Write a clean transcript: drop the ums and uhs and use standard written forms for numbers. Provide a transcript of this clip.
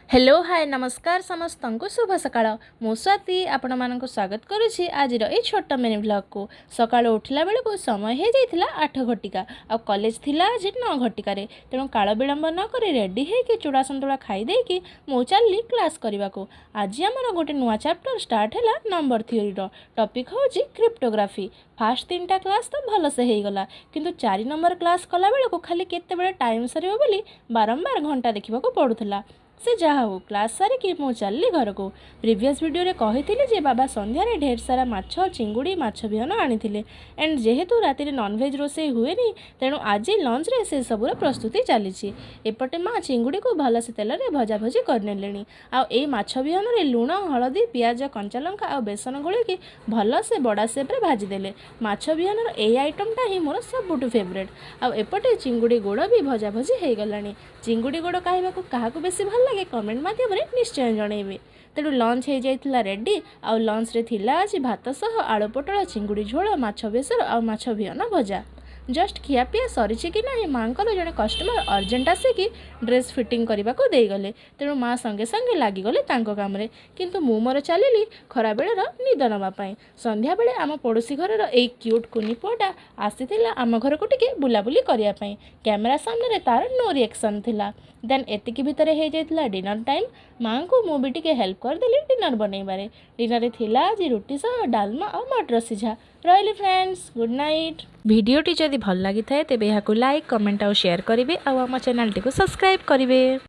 Hello hi नमस्कार समस्त को शुभ सकाळ मु स्वाति आपण मानक स्वागत करुछि आज ए छोट मिनी ब्लॉग को सकाळ उठला बेल को समय हो जाइथिला 8 घटिका आ कॉलेज थिला आज 9 घटिका रे तेणु काल विलंब न करी रेडी हे कि चूड़ा संतुला खाई दे कि मु चलली क्लास करबा को आज हमर गोटे नुआ चैप्टर स्टार्ट हैला नंबर थ्योरी रो टॉपिक होची क्रिप्टोग्राफी फास्ट 3टा क्लास तो भल से हो गला किंतु 4 नंबर क्लास कला बेल को खाली केते बेले टाइम सरियो बोली बारंबार घंटा देखिबा को पड़ुथला से जहा हो क्लास सारिकी मु चलली घर को प्रीवियस वीडियो रे कही जे बाबा संध्यारे ढेर सारा माछ चिंगुड़ी माछ बिहन आनी एंड जेहेतु राति नॉनवेज रोसे हुए नहीं तेणु आज लंच रे से सबूर प्रस्तुति चली एपटे माँ चिंगुड़ी को भल से तेल रे भजा भजी करने आई माछ बिहन रे लुण हलदी पियाज कंचा लंका आ बेसन गोल भल से बड़ा सेप्रे भाजीदेले माछ बिहन ए आइटमटा ही मोर सबुठु फेवरेट आएपटे चिंगुड़ी गोड़ भी भजा भजी हो गला चिंगुड़ी गोड़ खाइबा क्या बेसी भल लगे कमेंट माध्यम निश्चय जनइबे तेणु लंच हो जाइथिला रेडी आउ लंच रे थिला आज भात सह आलू पोटल चिंगुड़ी झोल माछ बेसर आ माछ बिहन भजा जस्ट खियापिया सरी कि ना माँ को जड़े कस्टमर अर्जेंट आसिकी ड्रेस फिटिंग करने को देगले तेणु माँ संगे संगे लगिगले काम रे किंतु मु मोर चलिली खरा बेलर निद नवापाई संध्या बेले आम पड़ोसी घर एक क्यूट कुनी पुआटा आसीथिला आम घर को टिके बुलाबुली करने कैमेरा सामने तार नो रिएक्शन थिला देन एतिकी भितर हो जाइथिला डिनर टाइम माँ को मु भी टिके हेल्प करदेली डिनर बनइबारे डिनर रे थिला आज रुटी सह डालमा और मटर सिझा रही फ्रेंड्स गुड नाइट भिडियोटी जदि भल लगी थाए तेबे लाइक कमेंट और शेयर करेंगे और आम चैनल टी को सब्सक्राइब करेंगे।